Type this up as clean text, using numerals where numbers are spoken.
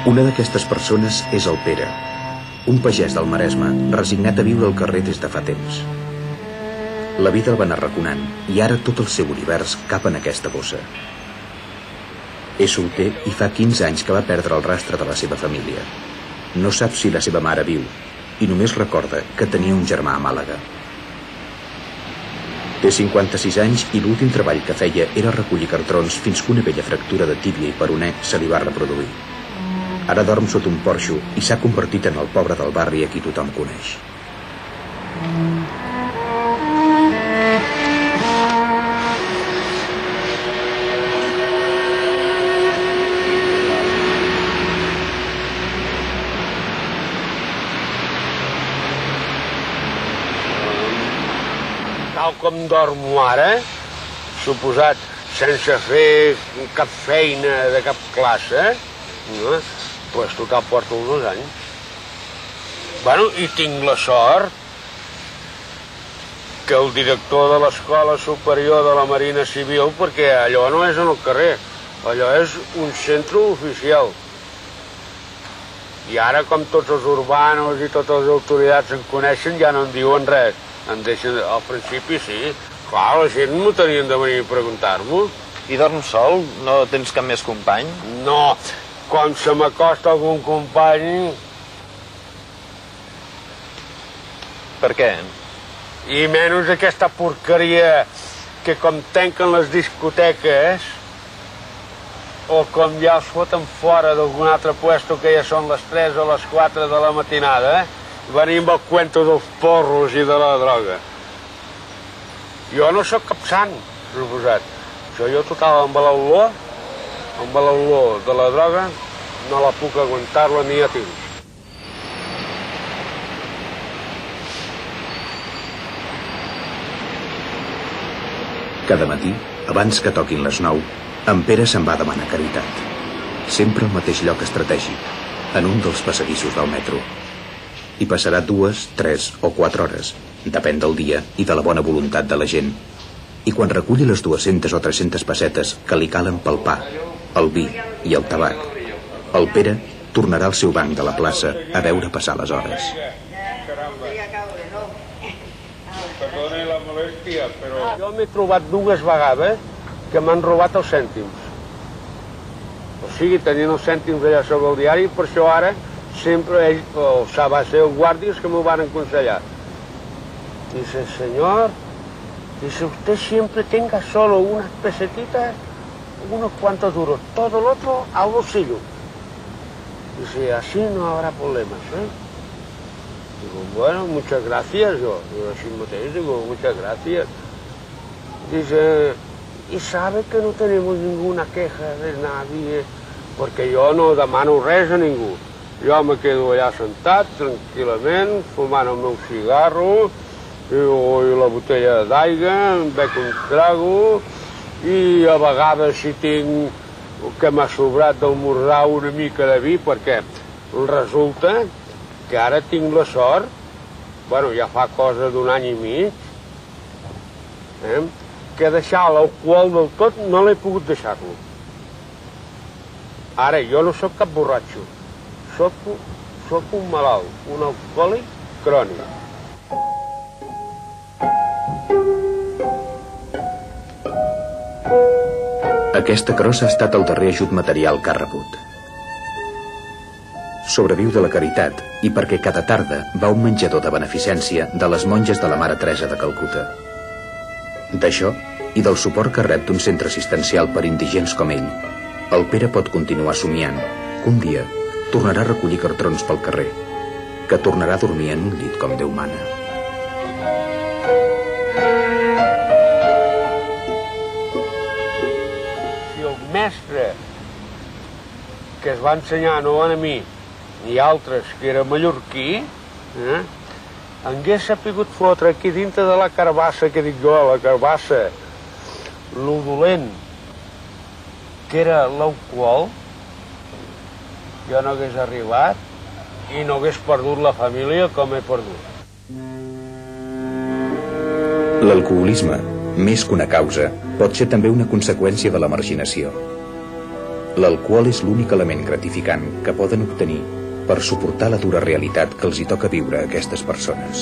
Una d'aquestes persones és el Pere, un pagès del Maresme, resignat a viure al carrer des de fa temps. La vida el va anar arraconant i ara tot el seu univers cap en aquesta bossa. És solter i fa 15 anys que va perdre el rastre de la seva família. No sap si la seva mare viu i només recorda que tenia un germà a Màlaga. Té 56 anys i l'últim treball que feia era recollir cartrons fins que una vella fractura de tíbia i peroné se li va reproduir. Ara dorm sota un porxo i s'ha convertit en el pobre del barri a qui tothom coneix. Tal com dormo ara, suposat sense fer cap feina de cap classe, doncs total porto uns 2 anys. Bueno, i tinc la sort que el director de l'Escola Superior de la Marina Civil, perquè allò no és en el carrer, allò és un centre oficial. I ara, com tots els urbanos i totes les autoritats em coneixen, ja no em diuen res. Em deixen... Al principi sí, clar, la gent no tenien de venir a preguntar-m'ho. I dorms sol? No tens cap més company? No, quan se m'acosta algun company... Per què? I menys aquesta porqueria que com tanquen les discoteques o com ja els foten fora d'algun altre puesto que ja són les 3 o les 4 de la matinada, venim al cuento dels porros i de la droga. Jo no sóc cap sant, suposat. Jo total amb l'olor de la droga no la puc aguantar-la ni a temps. Cada matí, abans que toquin les 9, en Pere se'n va a demanar caritat. Sempre al mateix lloc estratègic, en un dels passadissos del metro. Hi passarà 2, 3 o 4 hores, depèn del dia i de la bona voluntat de la gent. I quan reculli les 200 o 300 pessetes que li calen pel pa, el vi i el tabac, el Pere tornarà al seu banc de la plaça a veure passar les hores. Perdoni la molèstia, però... Jo m'he trobat 2 vegades que m'han robat els cèntims. O sigui, tenint els cèntims allà sobre el diari, per això ara sempre ell, o va ser els guàrdies que m'ho van aconsellar. Dice, señor, dice, usted siempre tenga solo unas pesetitas, unos cuantos duros, todo lo otro al bolsillo. Dice, así no habrá problemas, ¿eh? Digo, bueno, muchas gracias, yo así mateix, digo, muchas gracias. Dice, y sabe que no tenemos ninguna queja de nadie, porque yo no demano res a ningú. Jo me quedo allà sentat, tranquil·lament, fumant el meu cigarro, i la botella d'aigua, em bec un trago, i a vegades si tinc que m'ha sobrat d'almorzar una mica de vi, perquè resulta que ara tinc la sort, bueno, ja fa cosa d'1 any i mig, que deixar l'alcohol del tot no l'he pogut deixar-lo. Ara, jo no sóc cap borratxo, sóc un malalt, un alcohòlic crònic. Aquesta crossa ha estat el darrer ajut material que ha rebut. Sobreviu de la caritat i perquè cada tarda va a un menjador de beneficència de les monges de la Mare Teresa de Calcuta. D'això i del suport que rep d'un centre assistencial per indigents com ell, el Pere pot continuar somiant que un dia tornarà a recollir cartrons pel carrer, que tornarà a dormir en un llit com Déu mana. Si el mestre que es va ensenyar no a mi ni altres que era mallorquí, hagués sapigut fotre aquí dintre de la carbassa, que dic jo, la carbassa, lo dolent que era l'alcohol, jo no hagués arribat i no hagués perdut la família com he perdut. L'alcoholisme, més que una causa, pot ser també una conseqüència de la marginació. L'alcohol és l'únic element gratificant que poden obtenir per suportar la dura realitat que els hi toca viure a aquestes persones.